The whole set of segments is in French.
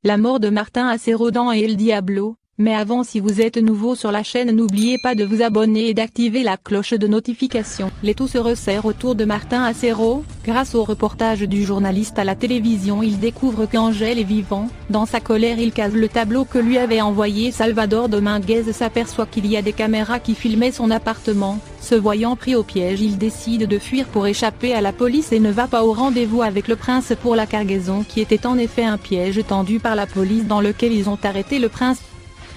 La mort de Martin Acero dans El Diablo. Mais avant, si vous êtes nouveau sur la chaîne, n'oubliez pas de vous abonner et d'activer la cloche de notification. L'étau se resserre autour de Martin Acero. Grâce au reportage du journaliste à la télévision, il découvre qu'Angel est vivant. Dans sa colère, il casse le tableau que lui avait envoyé Salvador Dominguez, s'aperçoit qu'il y a des caméras qui filmaient son appartement. Se voyant pris au piège, il décide de fuir pour échapper à la police et ne va pas au rendez-vous avec le prince pour la cargaison, qui était en effet un piège tendu par la police dans lequel ils ont arrêté le prince.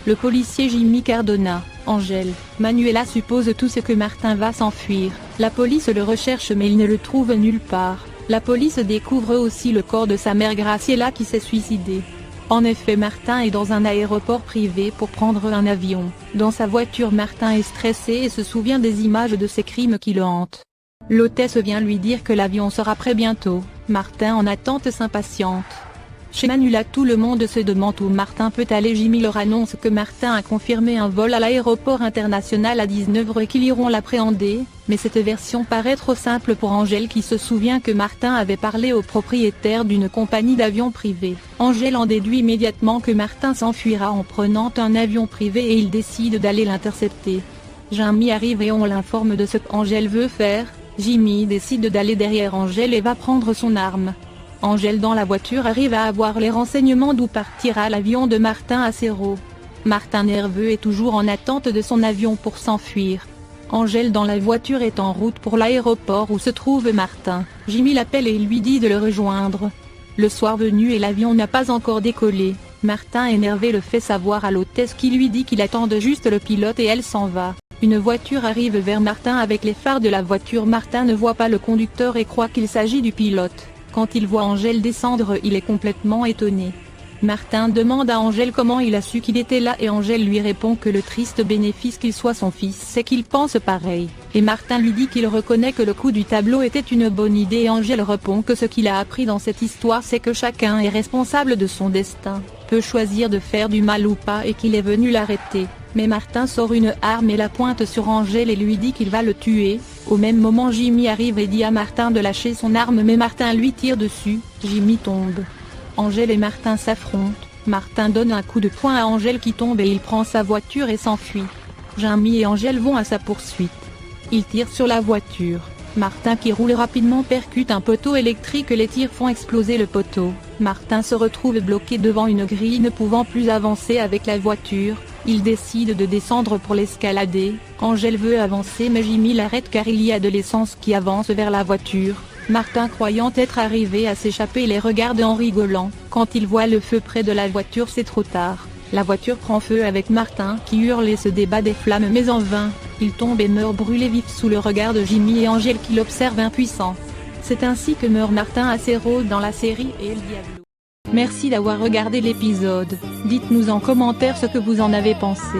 Le policier Jimmy Cardona, Angel, Manuela suppose tout ce que Martin va s'enfuir. La police le recherche mais il ne le trouve nulle part. La police découvre aussi le corps de sa mère Graciela qui s'est suicidée. En effet, Martin est dans un aéroport privé pour prendre un avion. Dans sa voiture, Martin est stressé et se souvient des images de ses crimes qui le hantent. L'hôtesse vient lui dire que l'avion sera prêt bientôt. Martin en attente s'impatiente. Chez Manuela, tout le monde se demande où Martin peut aller. Jimmy leur annonce que Martin a confirmé un vol à l'aéroport international à 19h et qu'ils iront l'appréhender, mais cette version paraît trop simple pour Angel qui se souvient que Martin avait parlé au propriétaire d'une compagnie d'avions privés. Angel en déduit immédiatement que Martin s'enfuira en prenant un avion privé et il décide d'aller l'intercepter. Jimmy arrive et on l'informe de ce qu'Angel veut faire. Jimmy décide d'aller derrière Angel et va prendre son arme. Angel dans la voiture arrive à avoir les renseignements d'où partira l'avion de Martin Acero. Martin nerveux est toujours en attente de son avion pour s'enfuir. Angel dans la voiture est en route pour l'aéroport où se trouve Martin. Jimmy l'appelle et lui dit de le rejoindre. Le soir venu et l'avion n'a pas encore décollé. Martin énervé le fait savoir à l'hôtesse qui lui dit qu'il attend juste le pilote et elle s'en va. Une voiture arrive vers Martin avec les phares de la voiture. Martin ne voit pas le conducteur et croit qu'il s'agit du pilote. Quand il voit Angel descendre, il est complètement étonné. Martin demande à Angel comment il a su qu'il était là et Angel lui répond que le triste bénéfice qu'il soit son fils c'est qu'il pense pareil. Et Martin lui dit qu'il reconnaît que le coup du tableau était une bonne idée et Angel répond que ce qu'il a appris dans cette histoire c'est que chacun est responsable de son destin, peut choisir de faire du mal ou pas et qu'il est venu l'arrêter. Mais Martin sort une arme et la pointe sur Angel et lui dit qu'il va le tuer. Au même moment Jimmy arrive et dit à Martin de lâcher son arme mais Martin lui tire dessus, Jimmy tombe. Angel et Martin s'affrontent, Martin donne un coup de poing à Angel qui tombe et il prend sa voiture et s'enfuit. Jimmy et Angel vont à sa poursuite. Ils tirent sur la voiture. Martin qui roule rapidement percute un poteau électrique, les tirs font exploser le poteau. Martin se retrouve bloqué devant une grille ne pouvant plus avancer avec la voiture. Il décide de descendre pour l'escalader. Angel veut avancer mais Jimmy l'arrête car il y a de l'essence qui avance vers la voiture. Martin croyant être arrivé à s'échapper les regarde en rigolant. Quand il voit le feu près de la voiture c'est trop tard. La voiture prend feu avec Martin qui hurle et se débat des flammes mais en vain. Il tombe et meurt brûlé vif sous le regard de Jimmy et Angel qui l'observent impuissants. C'est ainsi que meurt Martin Acero dans la série El Diablo. Merci d'avoir regardé l'épisode. Dites-nous en commentaire ce que vous en avez pensé.